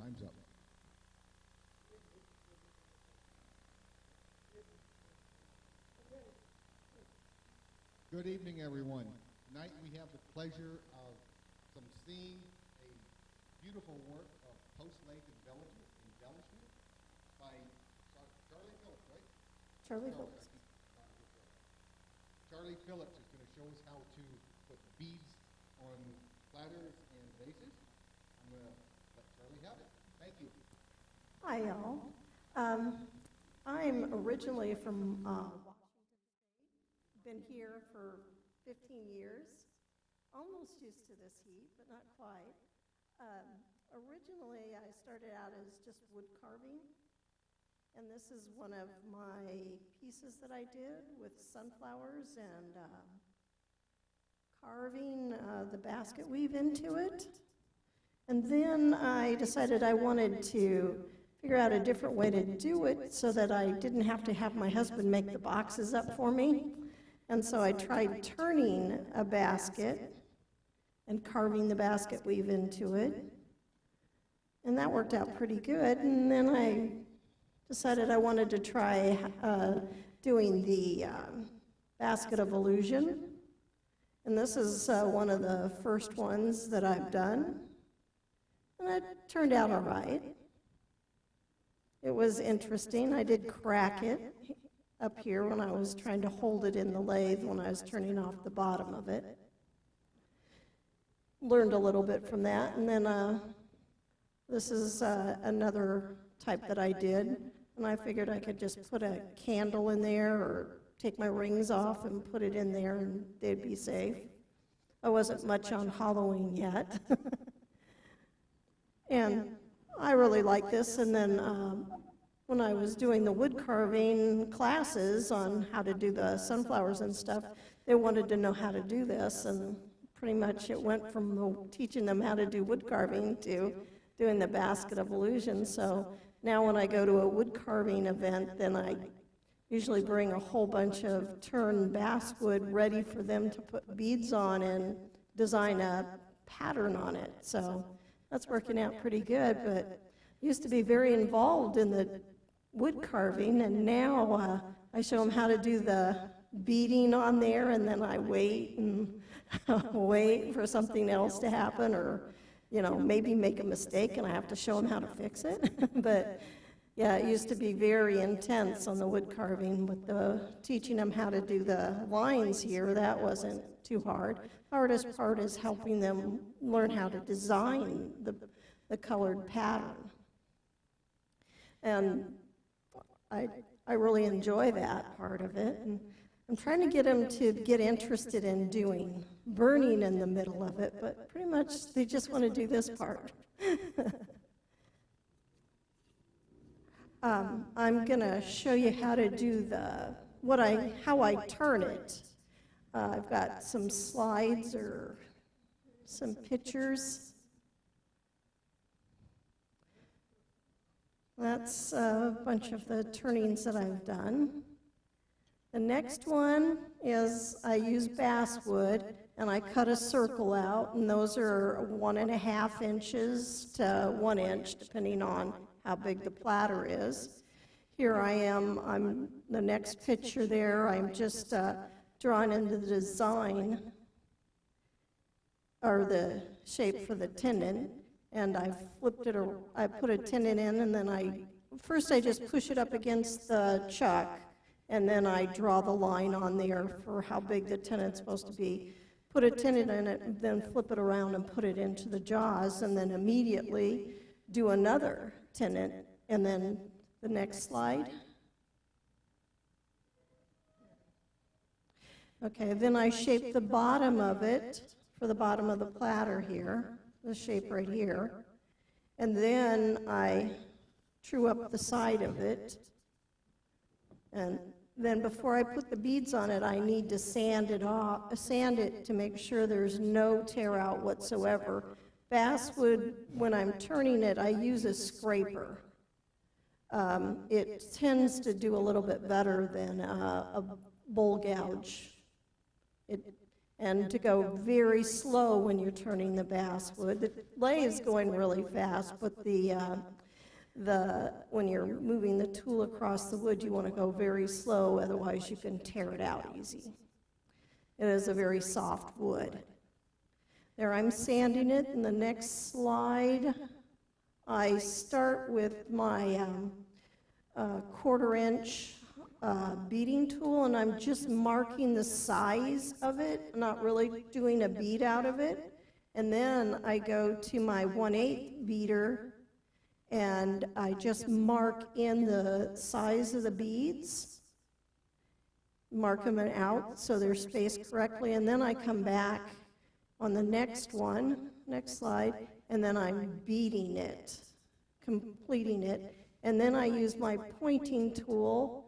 Time's up. Good evening, everyone. Tonight we have the pleasure of seeing a beautiful work of post-lake embellishment by Charley Phillips, right? Charley Phillips. Charley Phillips is going to show us how to put beads on platters and vases. I'm going to let Charley have it. Thank you. Hi, y'all. I'm originally from Washington State. Been here for 15 years. Almost used to this heat, but not quite. Originally, I started out as just wood carving, and this is one of my pieces that I did with sunflowers and carving the basket weave into it. And then I decided I wanted to figure out a different way to do it so that I didn't have to have my husband make the boxes up for me. And so I tried turning a basket and carving the basket weave into it. And that worked out pretty good. And then I decided I wanted to try doing the basket of illusion. And this is one of the first ones that I've done. And it turned out all right. It was interesting. I did crack it up here when I was trying to hold it in the lathe when I was turning off the bottom of it. Learned a little bit from that. And then this is another type that I did. And I figured I could just put a candle in there or take my rings off and put it in there and they'd be safe. I wasn't much on Halloween yet. And I really like this. And then when I was doing the wood carving classes on how to do the sunflowers and stuff, they wanted to know how to do this. And pretty much it went from teaching them how to do wood carving to doing the basket of illusion. So now when I go to a wood carving event, then I usually bring a whole bunch of turned basswood ready for them to put beads on and design a pattern on it. So that's working out pretty good, but used to be very involved in the wood carving, and now I show them how to do the beading on there, and then I wait and wait for something else to happen, or maybe make a mistake and I have to show them how to fix it. But yeah, it used to be very intense on the wood carving with the teaching them how to do the lines here. That wasn't too hard. Hardest part is helping them learn how to design the colored pattern. And I really enjoy that part of it. And I'm trying to get them to get interested in doing burning in the middle of it, but pretty much they just want to do this part. I'm going to show you how to do how I turn it. I've got some slides or some pictures. That's a bunch of the turnings that I've done. The next one is I use basswood, and I cut a circle out, and those are 1.5 inches to 1 inch, depending on how big the platter is. Here I am, I'm the next picture there, I'm just drawing into the design, or the shape for the tendon, and I flipped it, or I put a tendon in, and then first I just push it up against the chuck, and then I draw the line on there for how big the tendon's supposed to be. Put a tendon in it, then flip it around and put it into the jaws, and then immediately do another tendon, and then the next slide. Okay, then I shape the bottom of it for the bottom of the platter here, the shape right here, and then I true up the side of it, and then before I put the beads on it, I need to sand it to make sure there's no tear out whatsoever. Basswood, when I'm turning it, I use a scraper. It tends to do a little bit better than a bowl gouge. and to go very slow when you're turning the basswood. The lay is going really fast, but when you're moving the tool across the wood, you want to go very slow, otherwise you can tear it out easy. It is a very soft wood. There, I'm sanding it. In the next slide, I start with my 1/4 inch beading tool, and I'm just marking the size of it, not really doing a bead out of it. And then I go to my 1/8 beater, and I just mark in the size of the beads, mark them out so they're spaced correctly, and then I come back on the next one, next slide, and then I'm beading it, completing it, and then I use my pointing tool.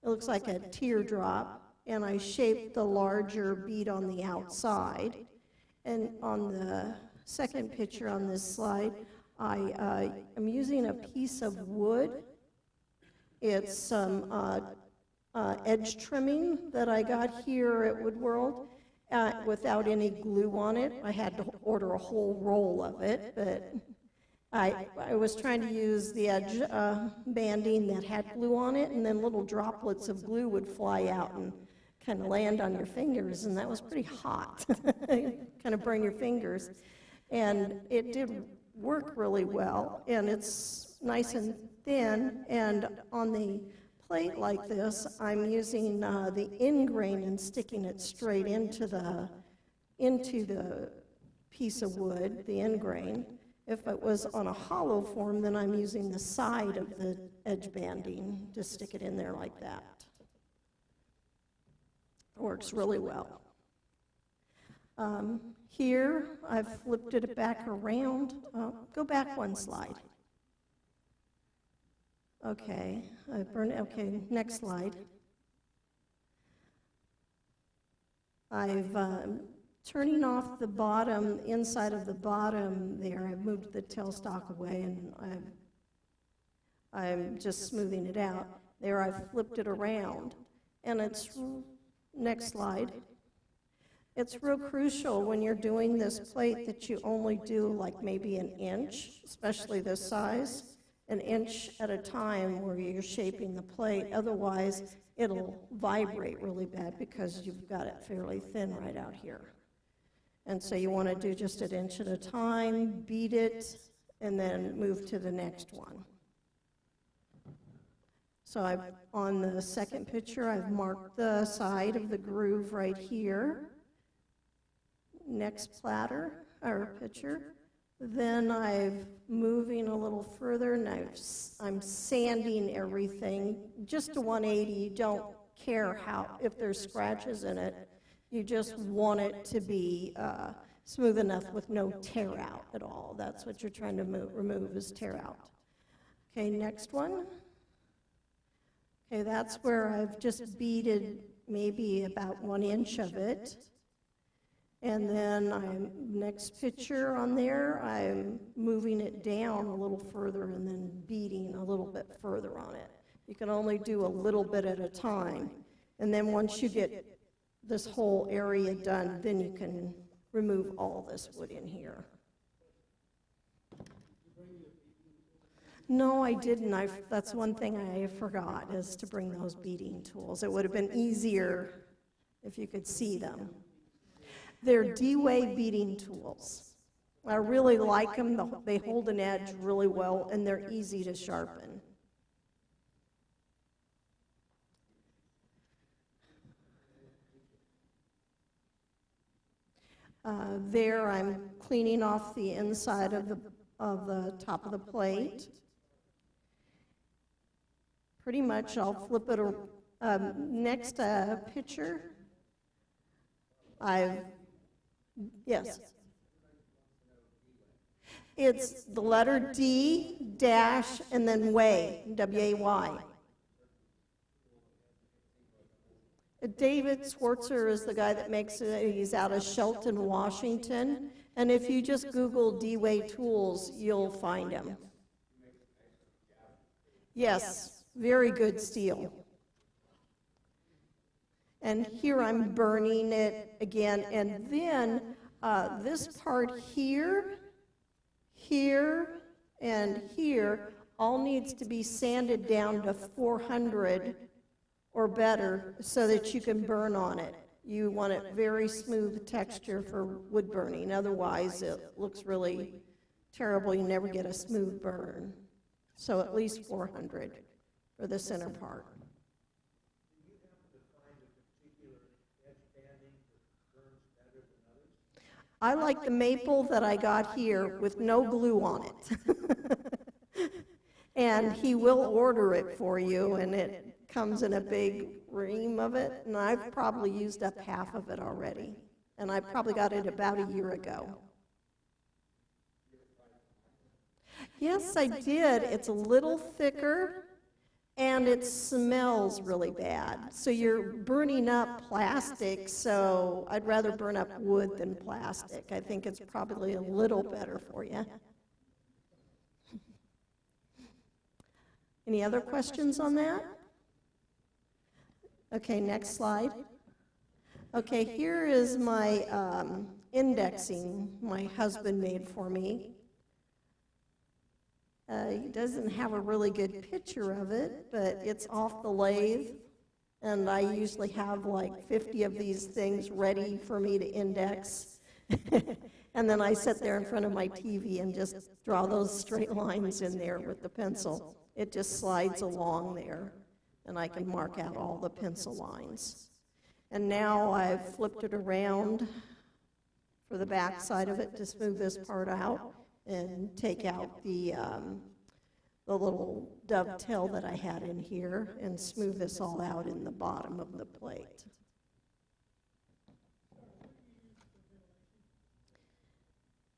It looks like a teardrop, and I shape the larger bead on the outside. And on the second picture on this slide, I am using a piece of wood. It's some edge trimming that I got here at Wood World without any glue on it. I had to order a whole roll of it, but I was trying to use the edge banding that had glue on it, and then little droplets of glue would fly out and kind of land on your fingers, and that was pretty hot. Kind of burn your fingers. And it did work really well, and it's nice and thin, and on the plate like this, I'm using the end grain and sticking it straight into the piece of wood, the end grain. If it was on a hollow form, then I'm using the side of the edge banding to stick it in there like that. It works really well. Here, I've flipped it back around. Go back one slide. Okay, okay, next slide. I've turning off the bottom, inside of the bottom there. I've moved the tailstock away, and I'm just smoothing it out. There, I've flipped it around, and it's, next slide. It's real crucial when you're doing this plate that you only do like maybe 1 inch, especially this size, 1 inch at a time where you're shaping the plate. Otherwise, it'll vibrate really bad because you've got it fairly thin right out here. And so you want to do just 1 inch at a time, beat it, and then move to the next one. So on the second picture, I've marked the side of the groove right here. Next platter, or picture. Then I'm moving a little further, and I'm sanding everything. Just a 180, you don't care if there's scratches in it. You just want it to be smooth enough with no tear out at all. That's what you're trying to remove, is tear out. Okay, next one. Okay, that's where I've just beaded maybe about 1 inch of it. And then next picture on there, I'm moving it down a little further and then beading a little bit further on it. You can only do a little bit at a time. And then once you get this whole area done, then you can remove all this wood in here. No, I didn't. That's one thing I forgot, is to bring those beading tools. It would have been easier if you could see them. They're DAW beading tools. I really like them. They hold an edge really well, and they're easy to sharpen. There, I'm cleaning off the inside of the top of the plate. Pretty much, I'll flip it. Next picture. Yes. It's the letter D dash and then way, W-A-Y. David Swartzer is the guy that makes it. He's out of Shelton, Washington. And if you just Google D-Way tools, you'll find him. Yes, very good steel. And here I'm burning it again, and then this part here, here, and here all needs to be sanded down to 400 or better so that you can burn on it. You want it very smooth texture for wood burning, otherwise it looks really terrible. You never get a smooth burn. So at least 400 for the center part. I like the maple that I got here with no glue on it. And he will order it for you, and it comes in a big ream of it, and I've probably used up half of it already. And I probably got it about a year ago. Yes, I did. It's a little thicker, and it smells really bad. So you're burning up plastic, so I'd rather burn up wood than plastic. I think it's probably a little better for you. Any other questions on that? Okay, next slide. Okay, here is my indexing my husband made for me. He doesn't have a really good picture of it, but it's off the lathe, and I usually have like 50 of these things ready for me to index. And then I sit there in front of my TV and just draw those straight lines in there with the pencil. It just slides along there, and I can mark out all the pencil lines. And now I've flipped it around for the back side of it to smooth this part out and take out the little dovetail that I had in here and smooth this all out in the bottom of the plate.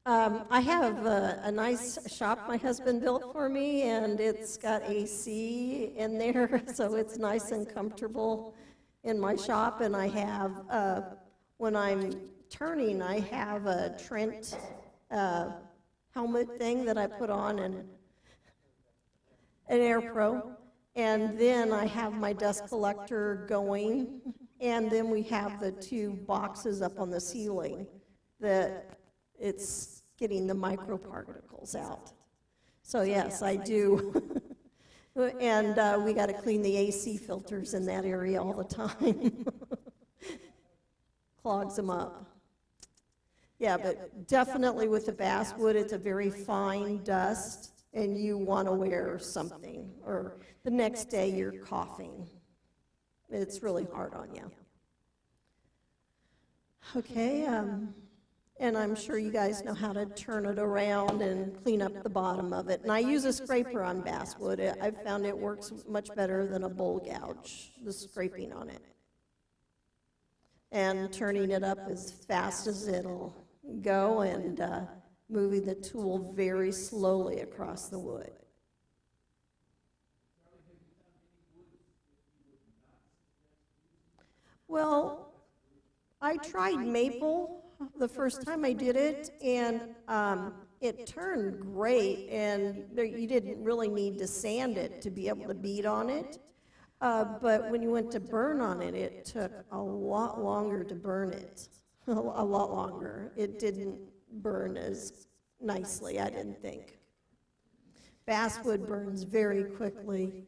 I have a nice shop my husband built for me, and it's got AC in there, so it's nice and comfortable in my shop. And I have, when I'm turning, I have a Trent helmet thing that I put on, and an Air Pro, and then I have my dust collector going, and then we have the two boxes up on the ceiling that it's getting the microparticles out. So yes, I do. And we got to clean the AC filters in that area all the time. Clogs them up. Yeah, but definitely with the basswood, it's a very fine dust, and you want to wear something, or the next day you're coughing. It's really hard on you. Okay, and I'm sure you guys know how to turn it around and clean up the bottom of it. And I use a scraper on basswood. I've found it works much better than a bowl gouge, the scraping on it. And turning it up as fast as it'll go, and moving the tool very slowly across the wood. Well, I tried maple the first time I did it, and it turned great, and you didn't really need to sand it to be able to bead on it. But when you went to burn on it, it took a lot longer to burn it, a lot longer. It didn't burn as nicely, I didn't think. Basswood burns very quickly.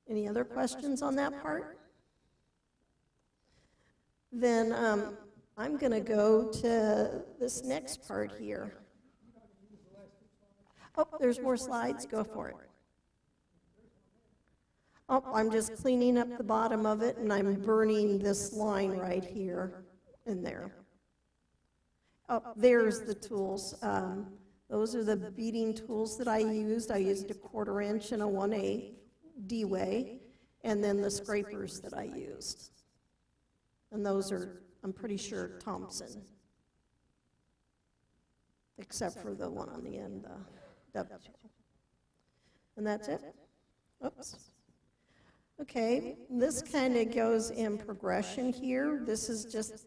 Any other questions on that part? Then I'm going to go to this next part here. Oh, there's more slides. Go for it. Oh, I'm just cleaning up the bottom of it, and I'm burning this line right here and there. Oh, there's the tools. Those are the beading tools that I used. I used a 1/4 inch and a 1/8 D-way, and then the scrapers that I used. And those are, I'm pretty sure, Thompson, except for the one on the end, the dovetail. And that's it. Oops. Okay, this kind of goes in progression here. This is just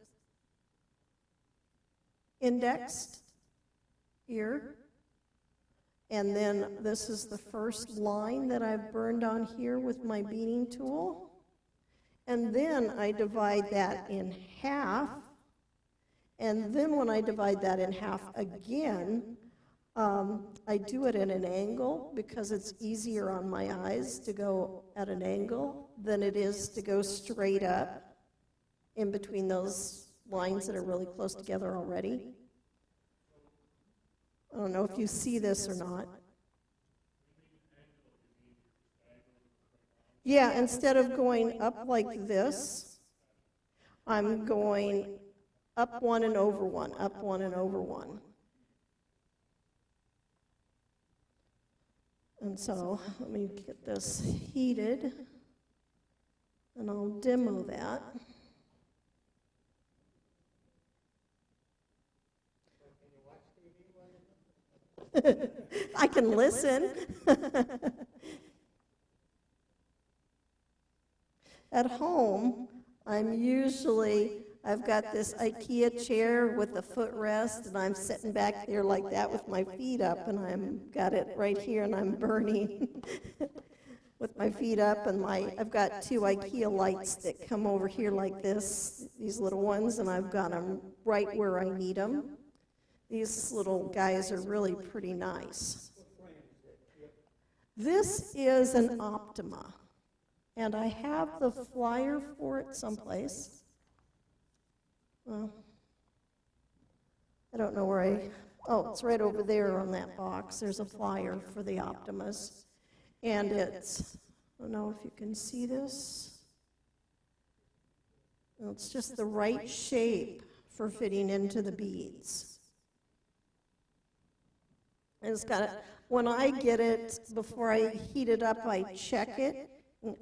indexed here. And then this is the first line that I've burned on here with my beading tool. And then I divide that in half. And then when I divide that in half again, I do it at an angle because it's easier on my eyes to go at an angle than it is to go straight up in between those lines that are really close together already. I don't know if you see this or not. Yeah, instead of going up like this, I'm going up one and over one, up one and over one. And so let me get this heated, and I'll demo that. I can listen. At home, I've got this IKEA chair with a footrest, and I'm sitting back there like that with my feet up, and I've got it right here, and I'm burning with my feet up, and I've got two IKEA lights that come over here like this, these little ones, and I've got them right where I need them. These little guys are really pretty nice. This is an Optima, and I have the flyer for it someplace. Well, I don't know where oh, it's right over there on that box. There's a flyer for the Optimas, and it's, I don't know if you can see this. Well, it's just the right shape for fitting into the beads. And it's got, when I get it, before I heat it up, I check it,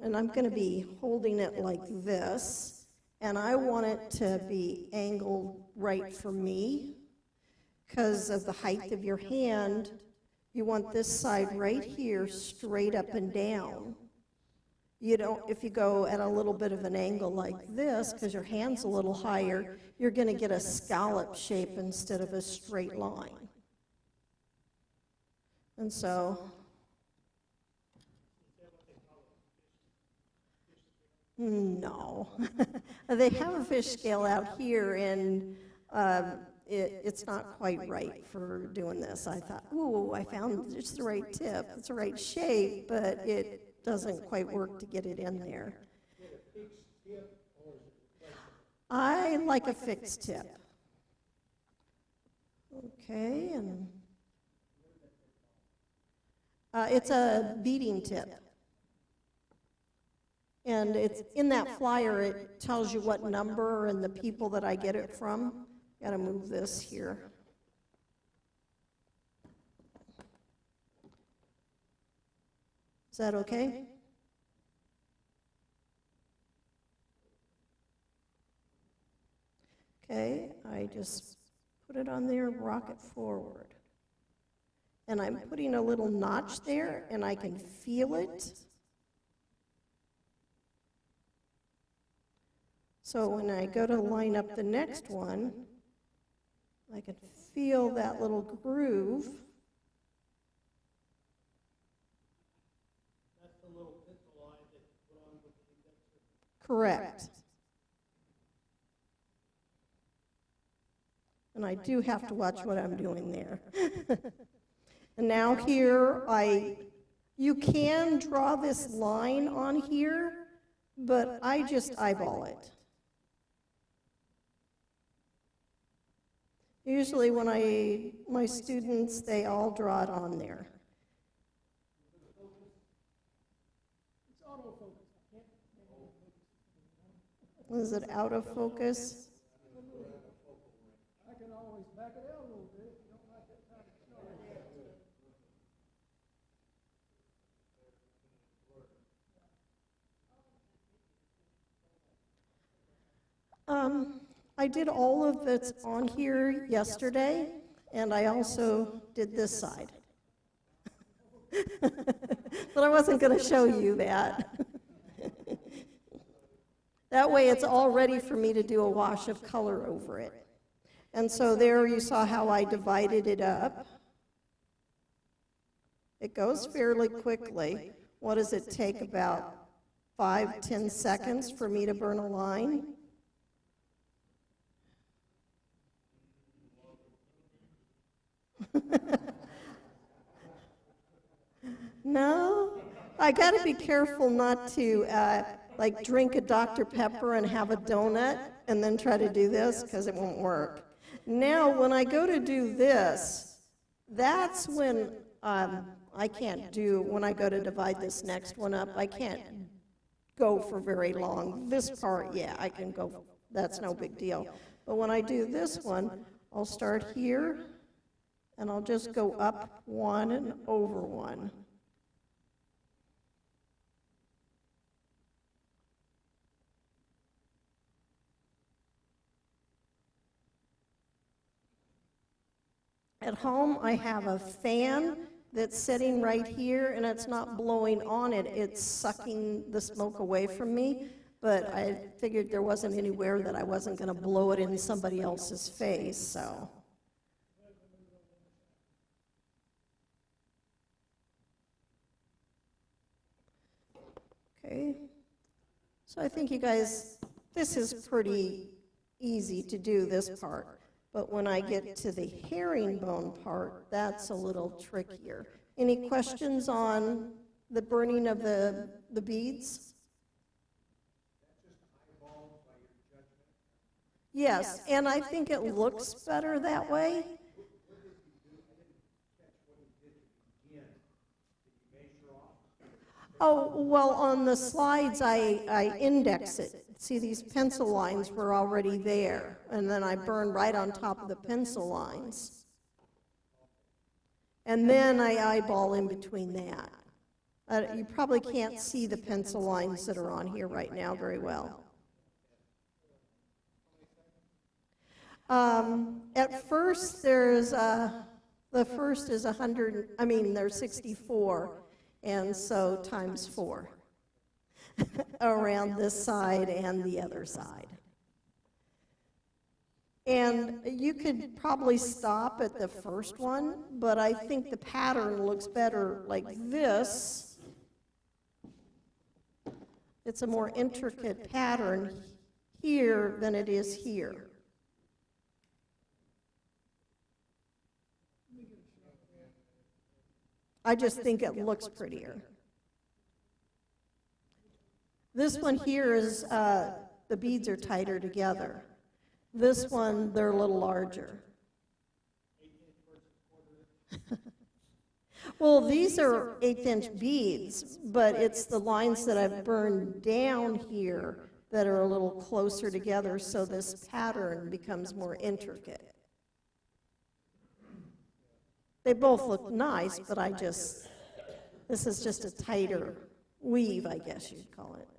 and I'm going to be holding it like this, and I want it to be angled right for me because of the height of your hand. You want this side right here straight up and down. You don't, if you go at a little bit of an angle like this, because your hand's a little higher, you're going to get a scallop shape instead of a straight line. And so, no. They have a fish scale out here, and it's not quite right for doing this. I thought, ooh, I found just the right tip. It's the right shape, but it doesn't quite work to get it in there. I like a fixed tip. Okay, and it's a beading tip. And it's in that flyer, it tells you what number and the people that I get it from. Got to move this here. Is that okay? Okay, I just put it on there, rock it forward. And I'm putting a little notch there, and I can feel it. So when I go to line up the next one, I can feel that little groove. That's the little pixel line that you put on with the index. Correct. And I do have to watch what I'm doing there. And now here, you can draw this line on here, but I just eyeball it. Usually when my students, they all draw it on there. It's autofocus. Is it out of focus? I can always back it out a little bit if you don't like that kind of story. I did all of that's on here yesterday, and I also did this side. But I wasn't going to show you that. That way it's all ready for me to do a wash of color over it. And so there you saw how I divided it up. It goes fairly quickly. What does it take? About 5-10 seconds for me to burn a line. No, I got to be careful not to like drink a Dr. Pepper and have a donut and then try to do this because it won't work. Now, when I go to do this, that's when I can't do, when I go to divide this next one up, I can't go for very long. This part, yeah, I can go, that's no big deal. But when I do this one, I'll start here, and I'll just go up one and over one. At home, I have a fan that's sitting right here, and it's not blowing on it, it's sucking the smoke away from me, but I figured there wasn't anywhere that I wasn't going to blow it in somebody else's face, so. Okay, so I think you guys, this is pretty easy to do, this part. But when I get to the herringbone part, that's a little trickier. Any questions on the burning of the beads? Yes, and I think it looks better that way. Oh, well, on the slides, I index it. See, these pencil lines were already there, and then I burned right on top of the pencil lines. And then I eyeball in between that. You probably can't see the pencil lines that are on here right now very well. At first, there's, the first is 100, I mean, there's 64, and so times 4. Around this side and the other side. And you could probably stop at the first one, but I think the pattern looks better like this. It's a more intricate pattern here than it is here. I just think it looks prettier. This one here is, the beads are tighter together. This one, they're a little larger. Well, these are 1/8" beads, but it's the lines that I've burned down here that are a little closer together, so this pattern becomes more intricate. They both look nice, but this is just a tighter weave, I guess you'd call it.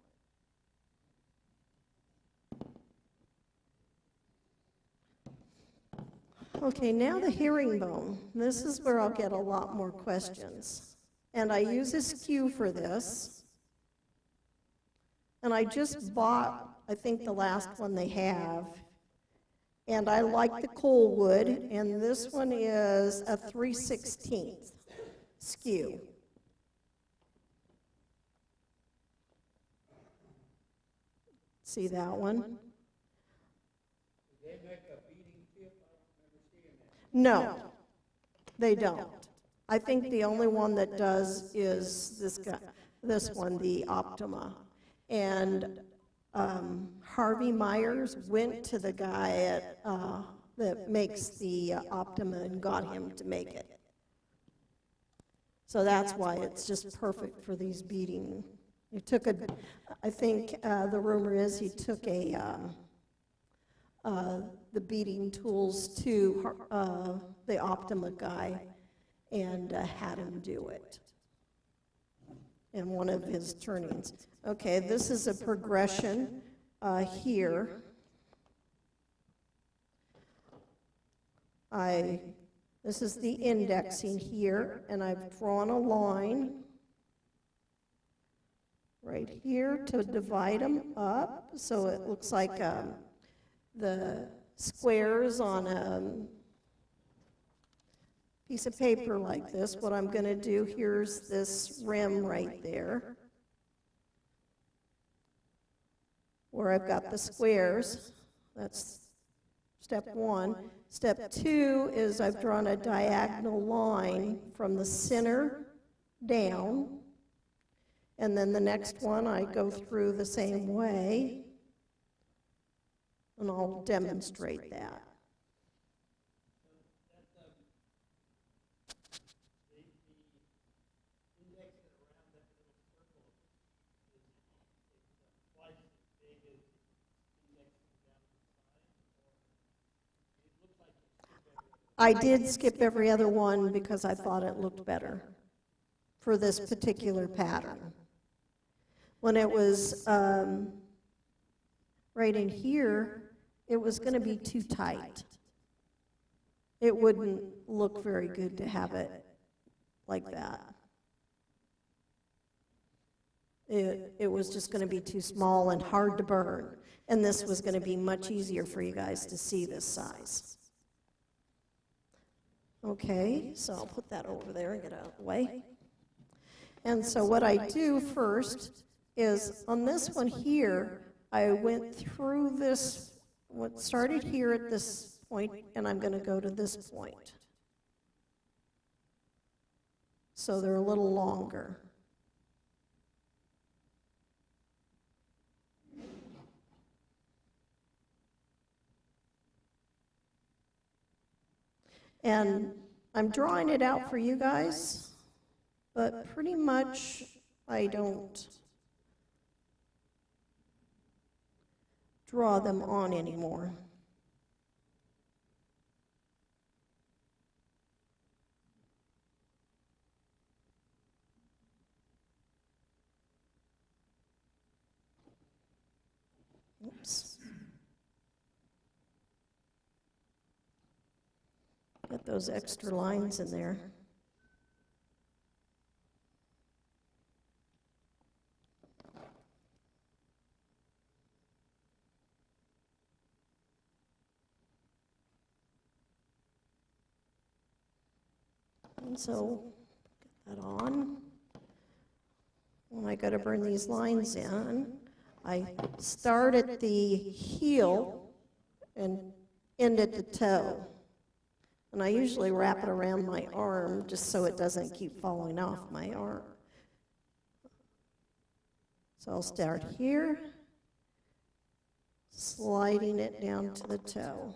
Okay, now the herringbone. This is where I'll get a lot more questions. And I use a skew for this. And I just bought, I think, the last one they have. And I like the coal wood, and this one is a 3/16 skew. See that one? No, they don't. I think the only one that does is this guy, this one, the Optima. And Harvey Myers went to the guy at, that makes the Optima and got him to make it. So that's why it's just perfect for these beading. He took I think the rumor is he took the beading tools to the Optima guy and had him do it in one of his turnings. Okay, this is a progression here. This is the indexing here, and I've drawn a line right here to divide them up, so it looks like the squares on a piece of paper like this. What I'm going to do, here's this rim right there. where I've got the squares. That's step one. Step two is I've drawn a diagonal line from the center down. And then the next one, I go through the same way. And I'll demonstrate that. I did skip every other one because I thought it looked better for this particular pattern. When it was right in here, it was going to be too tight. It wouldn't look very good to have it like that. It was just going to be too small and hard to burn. And this was going to be much easier for you guys to see this size. Okay, so I'll put that over there and get out of the way. And so what I do first is on this one here, I went through this, what started here at this point, and I'm going to go to this point. So they're a little longer. And I'm drawing it out for you guys, but pretty much I don't draw them on anymore. Oops. Got those extra lines in there. And so, get that on. When I got to burn these lines in, I start at the heel and end at the toe. And I usually wrap it around my arm just so it doesn't keep falling off my arm. So I'll start here, sliding it down to the toe.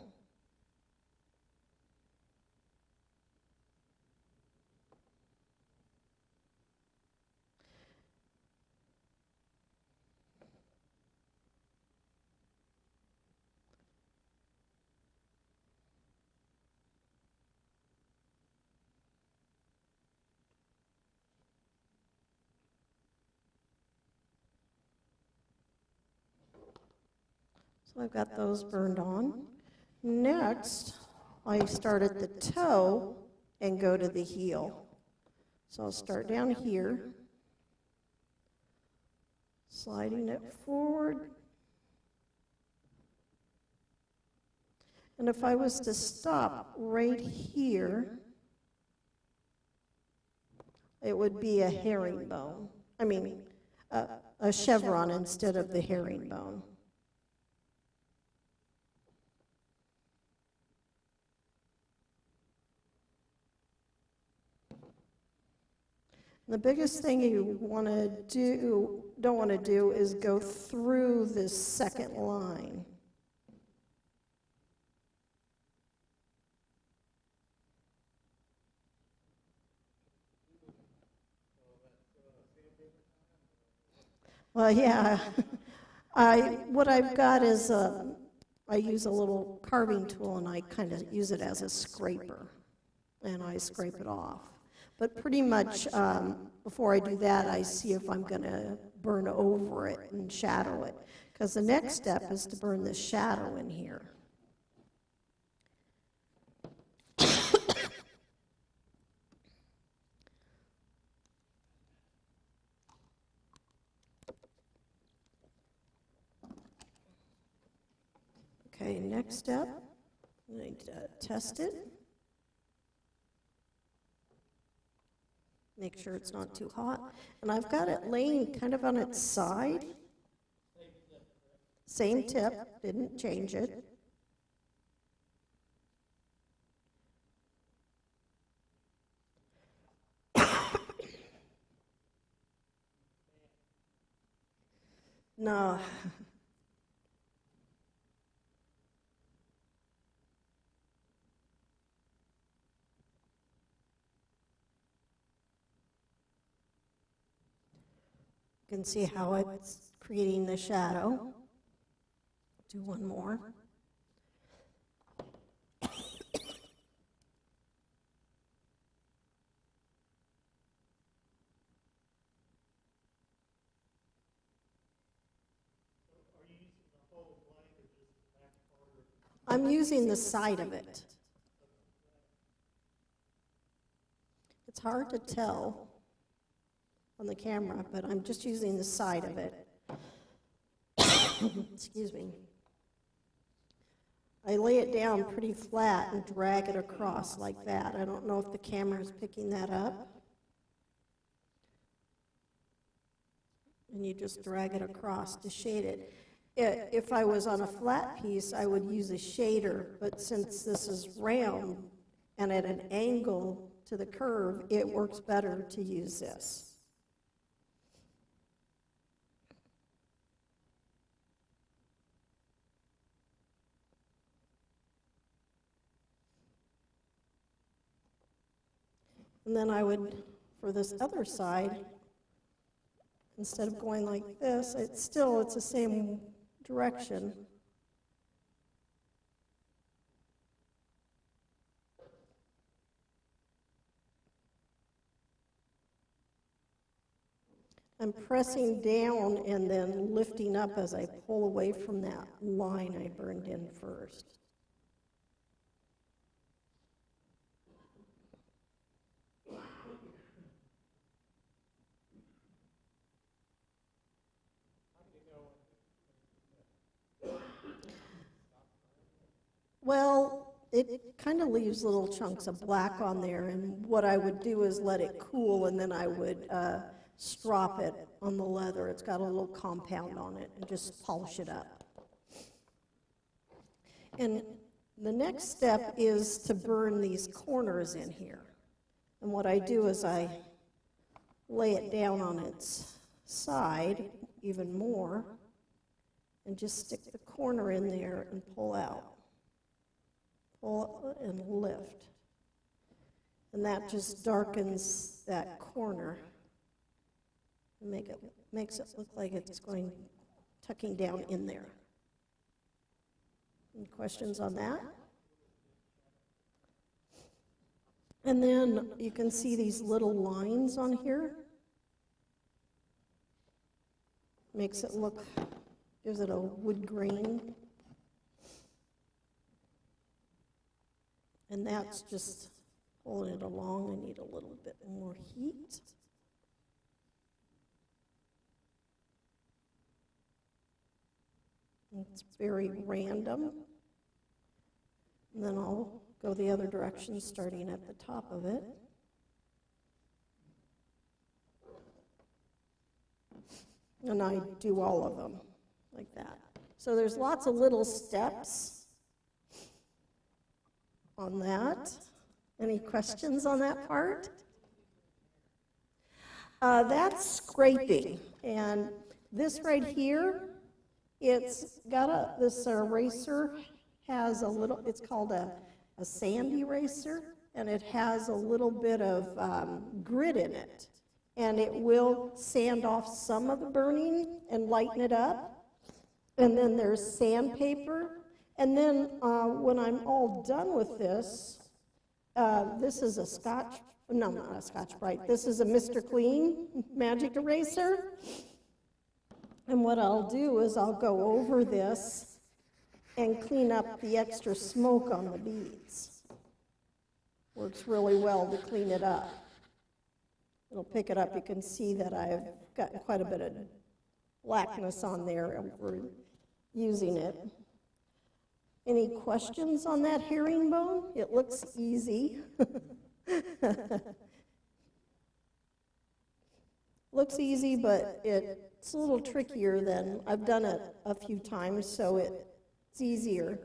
So I've got those burned on. Next, I start at the toe and go to the heel. So I'll start down here, sliding it forward. And if I was to stop right here, it would be a herringbone. I mean, a chevron instead of the herringbone. The biggest thing you don't want to do is go through this second line. Well, yeah. What I've got is I use a little carving tool and I kind of use it as a scraper, and I scrape it off. But pretty much before I do that, I see if I'm going to burn over it and shadow it. Because the next step is to burn the shadow in here. Okay, next step, I need to test it. Make sure it's not too hot. And I've got it laying kind of on its side. Same tip, didn't change it. No. You can see how it's creating the shadow. Do one more. I'm using the side of it. It's hard to tell on the camera, but I'm just using the side of it. Excuse me. I lay it down pretty flat and drag it across like that. I don't know if the camera is picking that up. And you just drag it across to shade it. If I was on a flat piece, I would use a shader, but since this is round and at an angle to the curve, it works better to use this. And then I would, for this other side, instead of going like this, it's the same direction. I'm pressing down and then lifting up as I pull away from that line I burned in first. Well, it kind of leaves little chunks of black on there, and what I would do is let it cool, and then I would strop it on the leather. It's got a little compound on it, and just polish it up. And the next step is to burn these corners in here. And what I do is I lay it down on its side even more, and just stick the corner in there and pull out. Pull and lift. And that just darkens that corner and makes it look like it's tucking down in there. Any questions on that? And then you can see these little lines on here. Makes it look, gives it a wood grain. And that's just pulling it along. I need a little bit more heat. It's very random. And then I'll go the other direction, starting at the top of it. And I do all of them like that. So there's lots of little steps on that. Any questions on that part? That's scraping. And this right here, it's got this eraser has a little, it's called a sand eraser, and it has a little bit of grit in it. And it will sand off some of the burning and lighten it up. And then there's sandpaper. And then when I'm all done with this, this is a not a Scotch-Brite, this is a Mr. Clean magic eraser. And what I'll do is I'll go over this and clean up the extra smoke on the beads. Works really well to clean it up. It'll pick it up. You can see that I've got quite a bit of blackness on there and we're using it. Any questions on that herringbone? It looks easy. looks easy, but it's a little trickier than, I've done it a few times, so it's easier.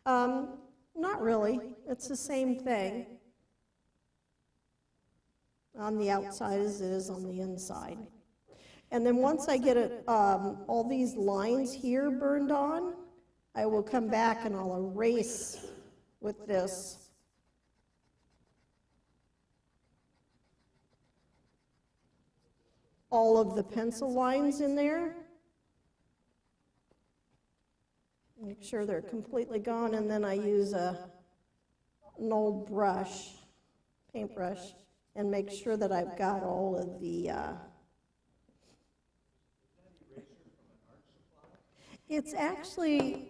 Not really, it's the same thing on the outside as it is on the inside. And then once I get it, all these lines here burned on, I will come back and I'll erase with this all of the pencil lines in there. Make sure they're completely gone, and then I use an old brush, paintbrush, and make sure that I've got all of the, it's actually,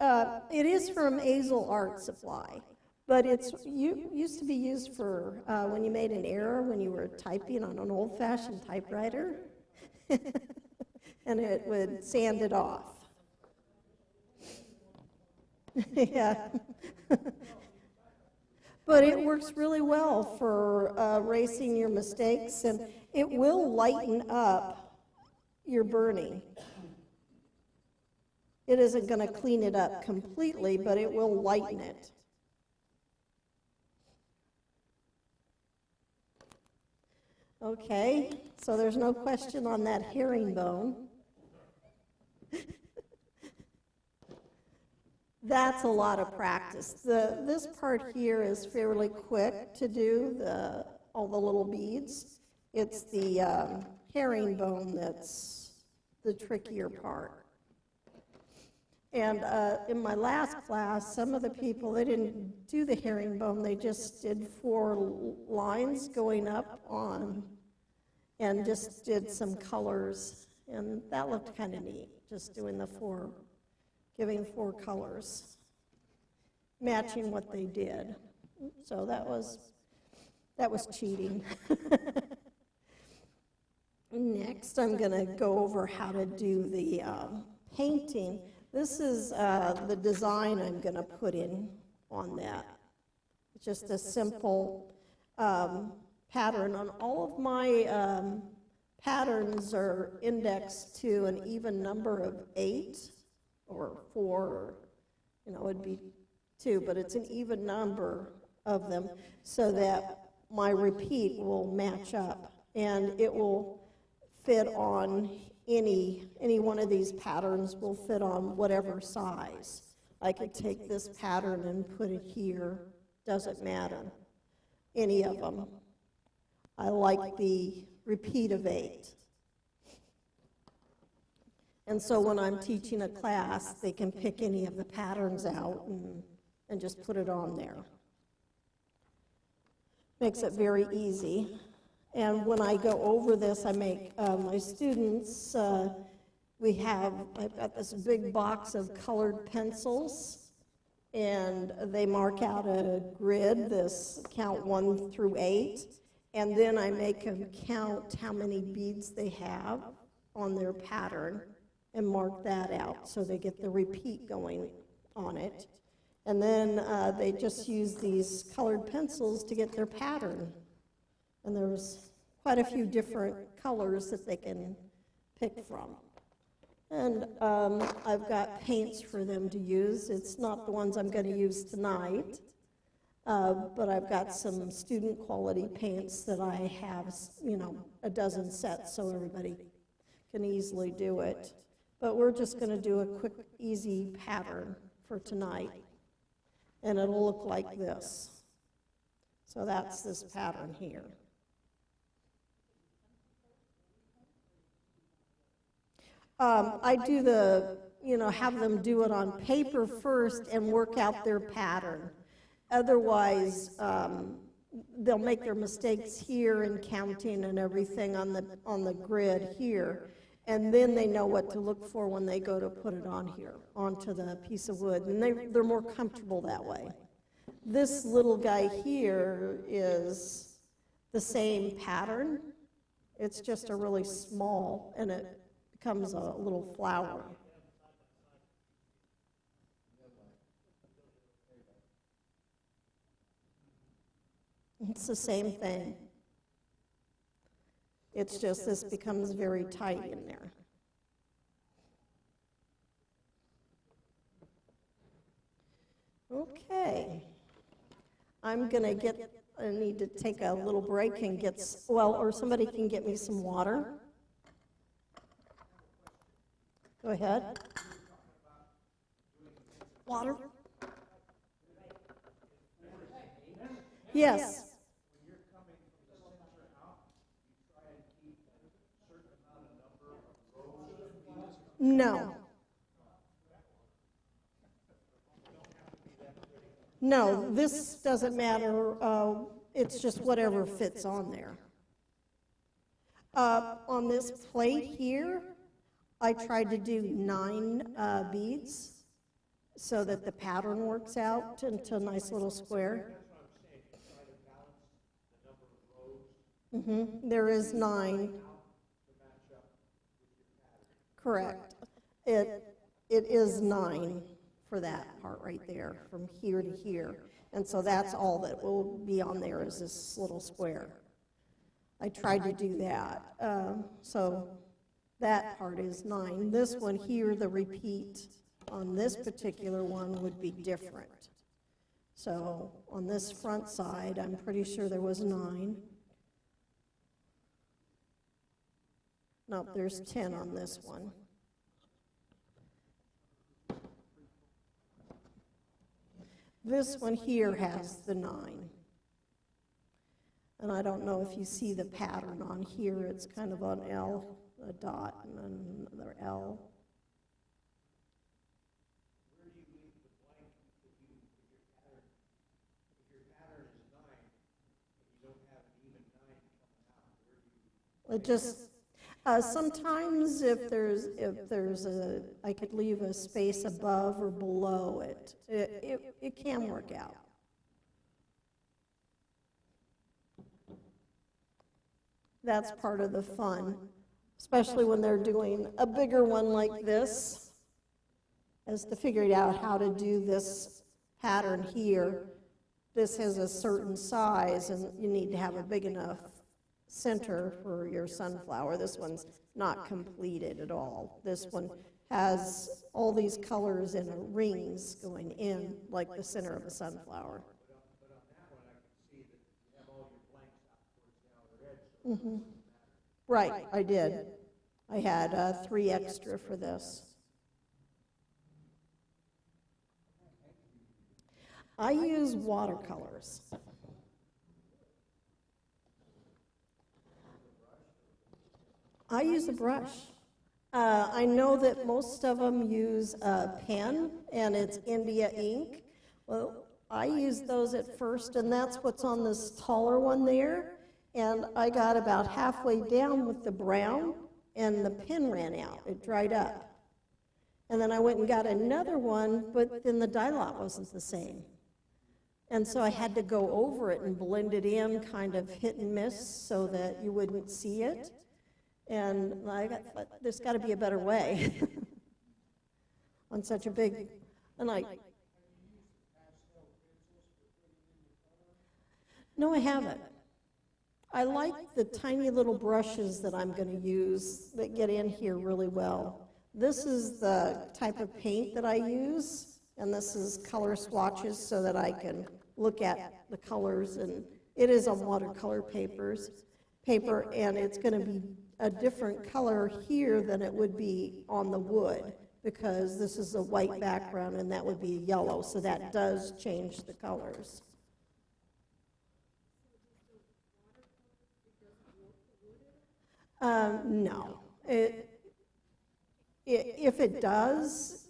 it is from Azel Art Supply, but used to be used for when you made an error, when you were typing on an old-fashioned typewriter, and it would sand it off. Yeah. But it works really well for erasing your mistakes, and it will lighten up your burning. It isn't going to clean it up completely, but it will lighten it. Okay, so there's no question on that herringbone. That's a lot of practice. This part here is fairly quick to do, all the little beads. It's the herringbone that's the trickier part. And in my last class, some of the people, they didn't do the herringbone, they just did 4 lines going up on, and just did some colors, and that looked kind of neat, just doing the 4, giving 4 colors, matching what they did. So that was cheating. Next, I'm going to go over how to do the painting. This is the design I'm going to put in on that. It's just a simple pattern. On all of my patterns are indexed to an even number of 8 or 4, or, it'd be 2, but it's an even number of them so that my repeat will match up, and it will fit on any one of these patterns will fit on whatever size. I could take this pattern and put it here, doesn't matter, any of them. I like the repeat of 8. And so when I'm teaching a class, they can pick any of the patterns out and just put it on there. Makes it very easy. And when I go over this, I make my students, I've got this big box of colored pencils, and they mark out a grid, count 1 through 8, and then I make them count how many beads they have on their pattern and mark that out so they get the repeat going on it. And then they just use these colored pencils to get their pattern. And there's quite a few different colors that they can pick from. And I've got paints for them to use. It's not the ones I'm going to use tonight, but I've got some student quality paints that I have, a dozen sets so everybody can easily do it. But we're just going to do a quick, easy pattern for tonight, and it'll look like this. So that's this pattern here. I do have them do it on paper first and work out their pattern. Otherwise, they'll make their mistakes here in counting and everything on the grid here, and then they know what to look for when they go to put it on here, onto the piece of wood, and they're more comfortable that way. This little guy here is the same pattern. It's just a really small, and it becomes a little flower. It's the same thing. It's just this becomes very tight in there. Okay. I need to take a little break and or somebody can get me some water. Go ahead. Water? Yes. No. No, this doesn't matter. It's just whatever fits on there. On this plate here, I tried to do 9 beads so that the pattern works out into a nice little square. There is 9. Correct. It is 9 for that part right there, from here to here. And so that's all that will be on there is this little square. I tried to do that. So that part is 9. This one here, the repeat on this particular one would be different. So on this front side, I'm pretty sure there was 9. Nope, there's 10 on this one. This one here has the 9. And I don't know if you see the pattern on here. It's kind of an L, a dot, and then another L. Where do you leave the blank if your pattern is 9 and you don't have an even 9 coming out? Where do you? It just sometimes if there's I could leave a space above or below it. It can work out. That's part of the fun, especially when they're doing a bigger one like this, as to figure out how to do this pattern here. This has a certain size, and you need to have a big enough center for your sunflower. This one's not completed at all. This one has all these colors in rings going in, like the center of a sunflower. But on that one, I can see that you have all your blanks out towards the outer edge. So Right, I did. I had 3 extra for this. I use watercolors. I use a brush. I know that most of them use a pen, and it's India ink. Well, I used those at first, and that's what's on this taller one there. And I got about halfway down with the brown, and the pen ran out. It dried up. And then I went and got another one, but then the dye lot wasn't the same. And so I had to go over it and blend it in, kind of hit and miss, so that you wouldn't see it. And I thought, there's got to be a better way on such a big, and no, I haven't. I like the tiny little brushes that I'm going to use that get in here really well. This is the type of paint that I use, and this is color swatches so that I can look at the colors, and it is on watercolor paper, and it's going to be a different color here than it would be on the wood, because this is a white background and that would be yellow, so that does change the colors. No. If it does,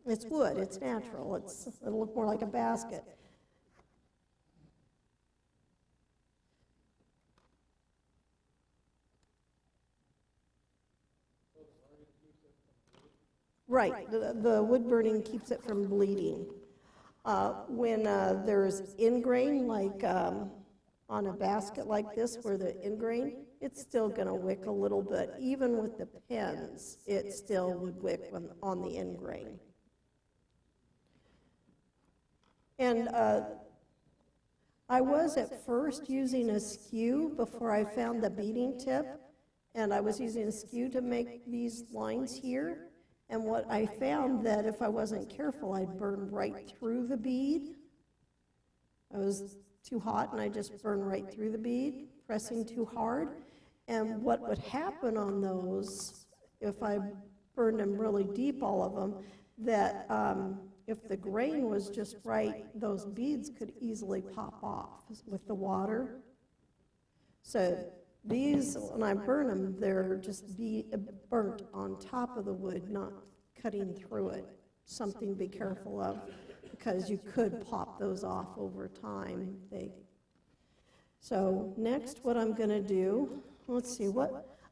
it's wood, it's natural, it'll look more like a basket. Right, the wood burning keeps it from bleeding. When there's ingrain, like on a basket like this where the ingrain, it's still going to wick a little bit. Even with the pens, it still would wick on the ingrain. And I was at first using a skew before I found the beading tip, and I was using a skew to make these lines here. And what I found that if I wasn't careful, I'd burn right through the bead. I was too hot and I just burned right through the bead, pressing too hard. And what would happen on those, if I burned them really deep, all of them, that if the grain was just right, those beads could easily pop off with the water. So these, when I burn them, they're just burnt on top of the wood, not cutting through it. Something to be careful of, because you could pop those off over time. So next, what I'm going to do, let's see,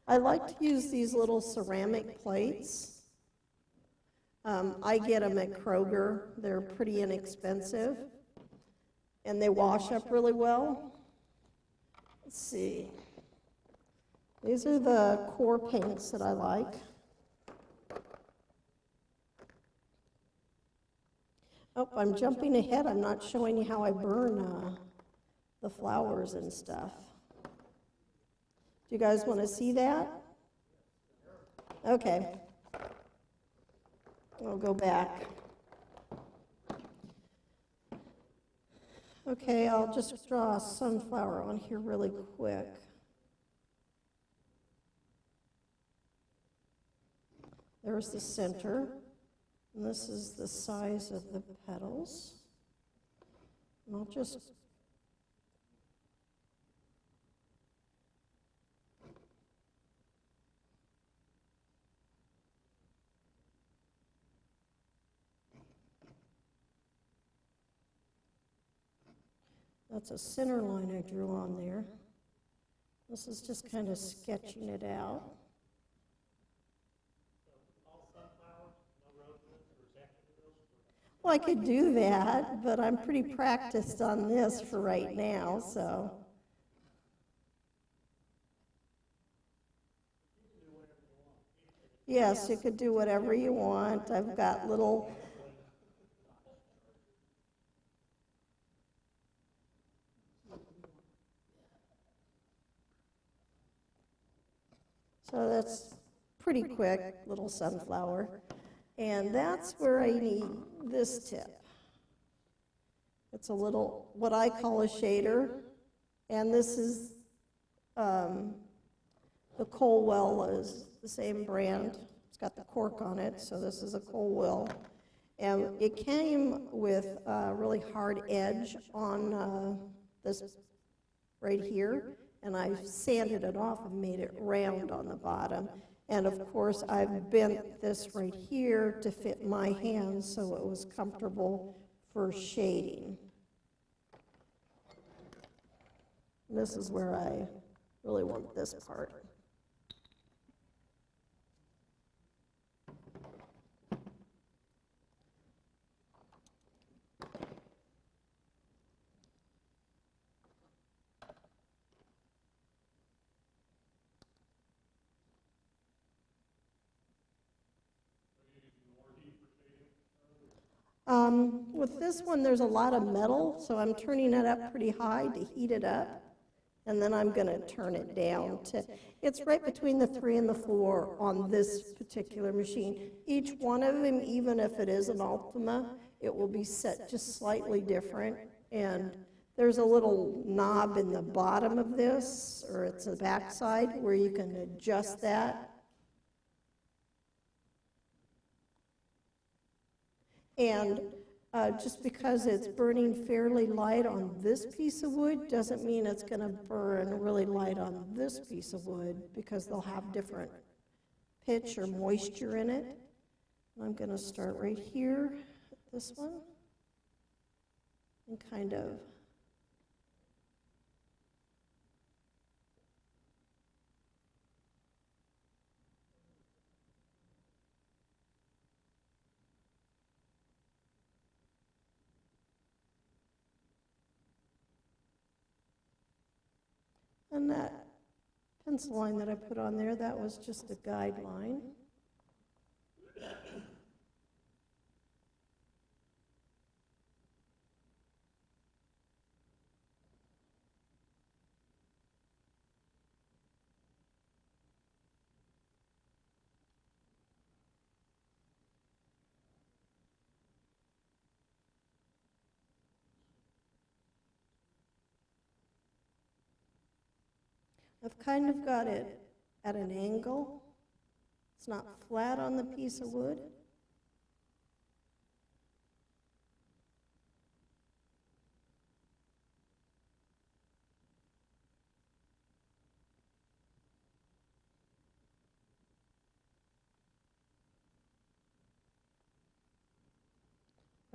I like to use these little ceramic plates. I get them at Kroger. They're pretty inexpensive, and they wash up really well. Let's see. These are the core paints that I like. Oh, I'm jumping ahead. I'm not showing you how I burn the flowers and stuff. Do you guys want to see that? Okay. I'll go back. Okay, I'll just draw a sunflower on here really quick. There's the center, and this is the size of the petals. And I'll just that's a center line I drew on there. This is just kind of sketching it out. Well, I could do that, but I'm pretty practiced on this for right now, so. Yes, you could do whatever you want. I've got little. So that's pretty quick, little sunflower. And that's where I need this tip. It's a little, what I call a shader, and this is, the Colwell is the same brand. It's got the cork on it, so this is a Colwell. And it came with a really hard edge on this right here, and I sanded it off and made it round on the bottom. And of course, I've bent this right here to fit my hands so it was comfortable for shading. And this is where I really want this part. With this one, there's a lot of metal, so I'm turning it up pretty high to heat it up, and then I'm going to turn it down to, it's right between the 3 and the 4 on this particular machine. Each one of them, even if it is an Ultima, it will be set just slightly different, and there's a little knob in the bottom of this, or it's the back side, where you can adjust that. And just because it's burning fairly light on this piece of wood doesn't mean it's going to burn really light on this piece of wood, because they'll have different pitch or moisture in it. I'm going to start right here, this one, and kind of and that pencil line that I put on there, that was just a guideline. I've kind of got it at an angle. It's not flat on the piece of wood.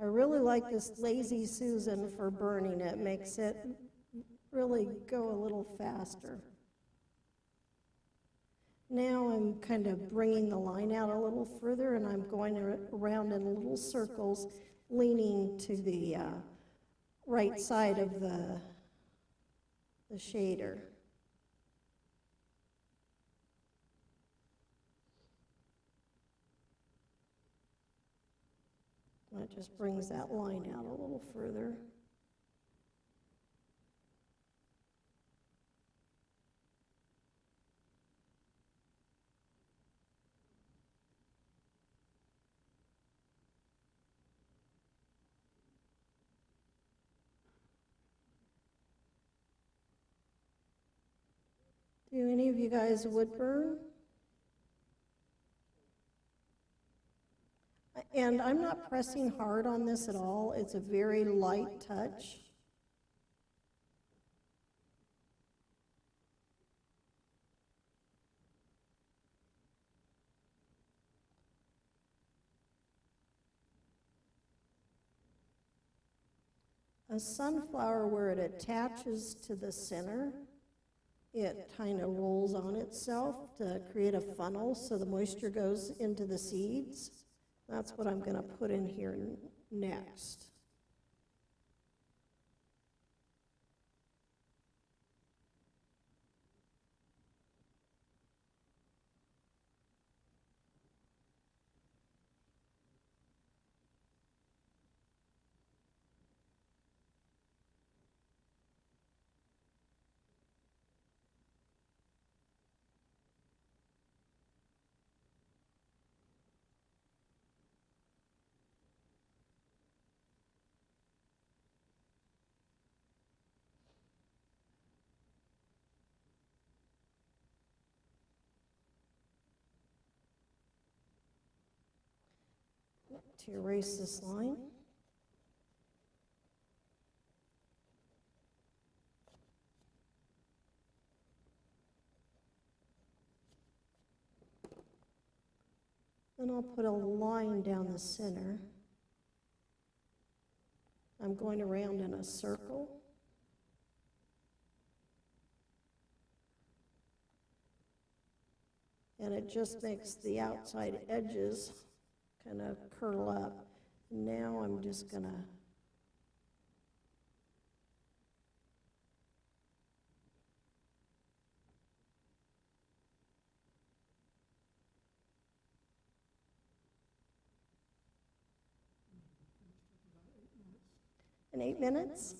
I really like this Lazy Susan for burning. It makes it really go a little faster. Now I'm kind of bringing the line out a little further, and I'm going around in little circles, leaning to the right side of the shader. That just brings that line out a little further. Do any of you guys wood burn? And I'm not pressing hard on this at all. It's a very light touch. A sunflower, where it attaches to the center, it kind of rolls on itself to create a funnel so the moisture goes into the seeds. That's what I'm going to put in here next. To erase this line. Then I'll put a line down the center. I'm going around in a circle. And it just makes the outside edges kind of curl up. Now I'm just going to in 8 minutes?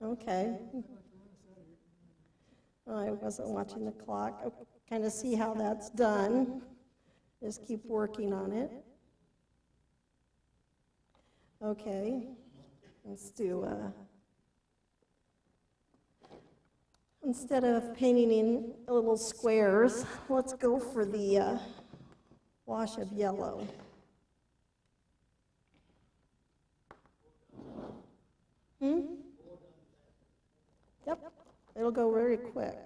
Okay. I wasn't watching the clock. I'll kind of see how that's done. Just keep working on it. Okay, let's do, instead of painting in little squares, let's go for the wash of yellow. Yep, it'll go very quick.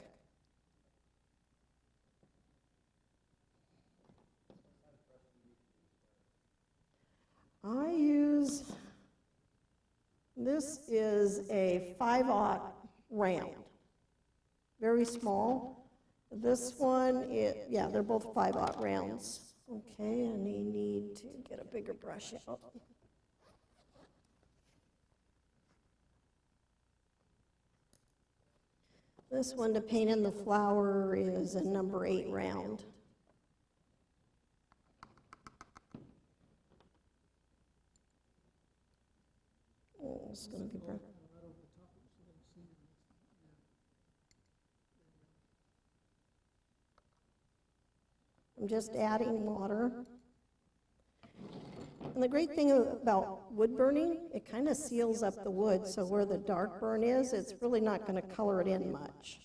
I use, this is a 5/0 round, very small. This one, yeah, they're both 5/0 rounds. Okay, and you need to get a bigger brush out. This one to paint in the flower is a number 8 round. Oh, it's going to be bright. I'm just adding water. And the great thing about wood burning, it kind of seals up the wood, so where the dark burn is, it's really not going to color it in much.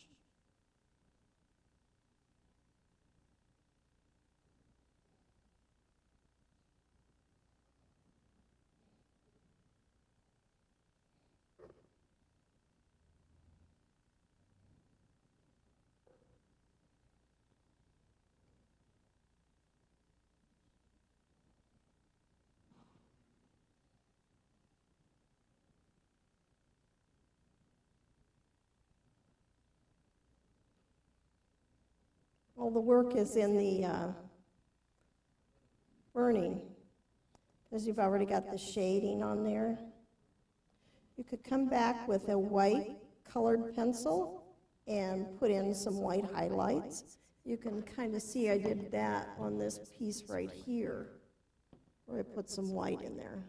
all the work is in the burning, because you've already got the shading on there. You could come back with a white colored pencil and put in some white highlights. You can kind of see I did that on this piece right here, where I put some white in there.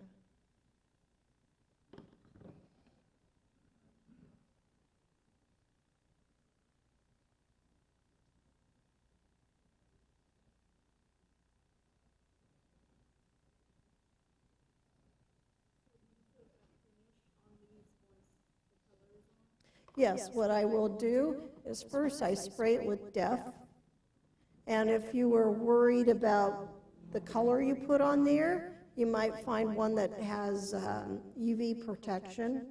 Yes, what I will do is first I spray it with DEF, and if you were worried about the color you put on there, you might find one that has UV protection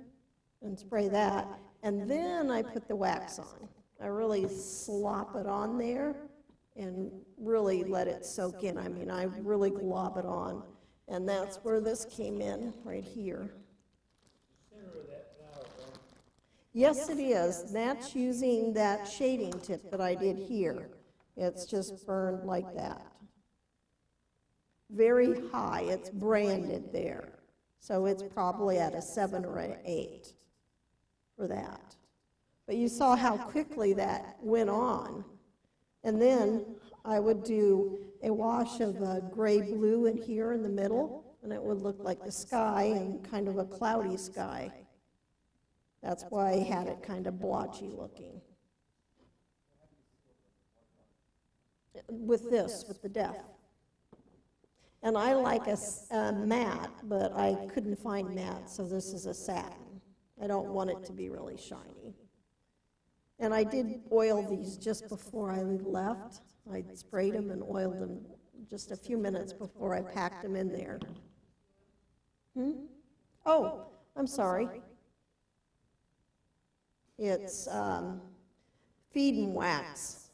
and spray that, and then I put the wax on. I really slop it on there and really let it soak in. I mean, I really glob it on, and that's where this came in, right here. Yes, it is. That's using that shading tip that I did here. It's just burned like that. Very high. It's branded there. So it's probably at a 7 or an 8 for that. But you saw how quickly that went on. And then I would do a wash of gray blue in here in the middle, and it would look like the sky and kind of a cloudy sky. That's why I had it kind of blotchy looking. With this, with the DEF. And I like a matte, but I couldn't find matte, so this is a satin. I don't want it to be really shiny. And I did oil these just before I left. I sprayed them and oiled them just a few minutes before I packed them in there. Oh, I'm sorry. It's feed and wax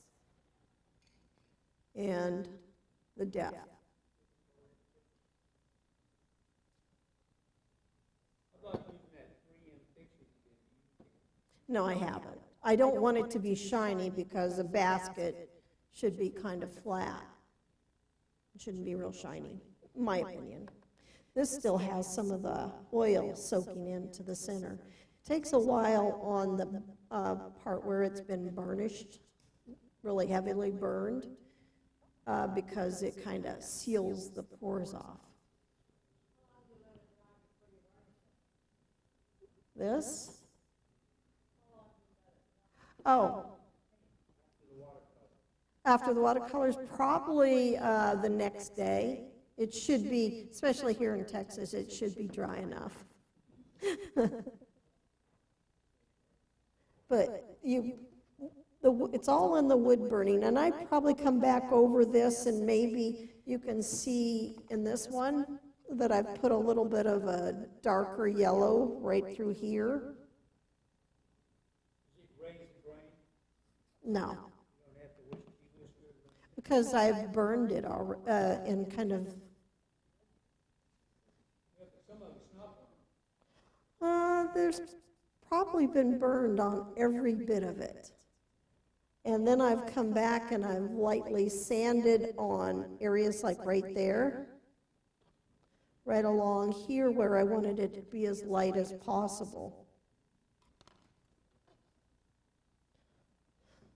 and the DEF. No, I haven't. I don't want it to be shiny because the basket should be kind of flat. It shouldn't be real shiny, in my opinion. This still has some of the oil soaking into the center. Takes a while on the part where it's been burnished, really heavily burned, because it kind of seals the pores off. This? Oh. After the watercolors, probably the next day. It should be, especially here in Texas, it should be dry enough. But it's all in the wood burning, and I'd probably come back over this, and maybe you can see in this one that I've put a little bit of a darker yellow right through here. No. Because I've burned it in kind of... there's probably been burned on every bit of it. And then I've come back and I've lightly sanded on areas like right there, right along here where I wanted it to be as light as possible.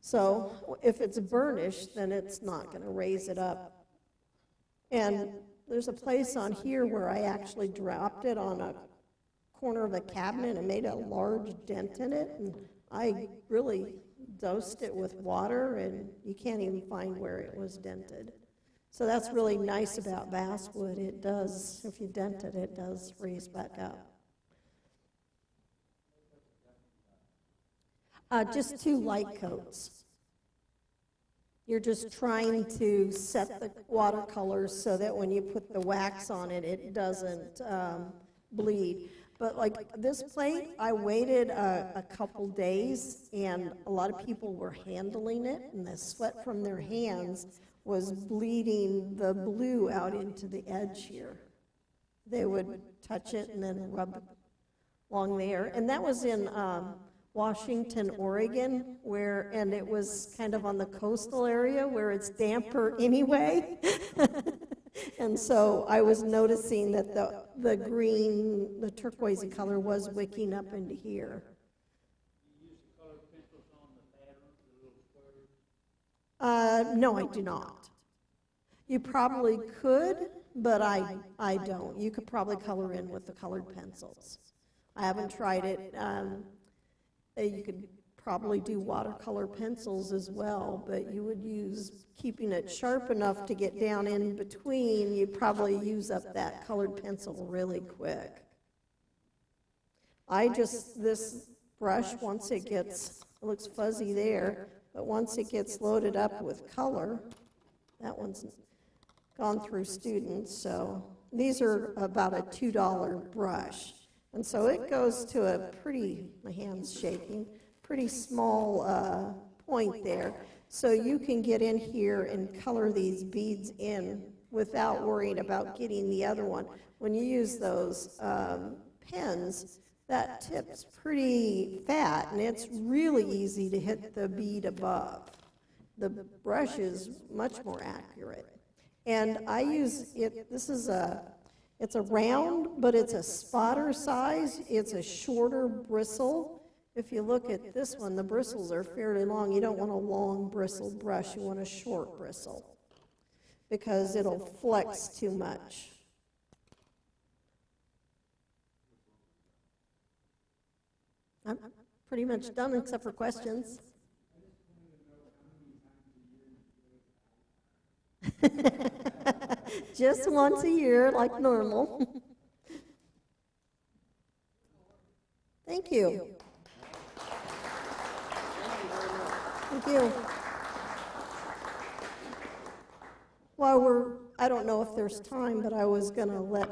So if it's burnished, then it's not going to raise it up. And there's a place on here where I actually dropped it on a corner of a cabinet and made a large dent in it, and I really dosed it with water, and you can't even find where it was dented. So that's really nice about basswood. It does, if you dent it, it does raise back up. Just 2 light coats. You're just trying to set the watercolors so that when you put the wax on it, it doesn't bleed. But like this plate, I waited a couple days, and a lot of people were handling it, and the sweat from their hands was bleeding the blue out into the edge here. They would touch it and then rub along there. And that was in Washington, Oregon, and it was kind of on the coastal area where it's damper anyway. And so I was noticing that the green, the turquoisey color was wicking up into here. You use the colored pencils on the patterns, the little squares? No, I do not. You probably could, but I don't. You could probably color in with the colored pencils. I haven't tried it. You could probably do watercolor pencils as well, but you would use, keeping it sharp enough to get down in between, you'd probably use up that colored pencil really quick. This brush, once it gets, it looks fuzzy there, but once it gets loaded up with color, that one's gone through students, so these are about a $2 brush. And so it goes to a pretty, my hand's shaking, pretty small point there. So you can get in here and color these beads in without worrying about getting the other one. When you use those pens, that tip's pretty fat, and it's really easy to hit the bead above. The brush is much more accurate. And I use it, it's a round, but it's a spotter size. It's a shorter bristle. If you look at this one, the bristles are fairly long. You don't want a long bristled brush. You want a short bristle because it'll flex too much. I'm pretty much done except for questions. Just once a year, like normal. Thank you. Thank you. While I don't know if there's time, but I was going to let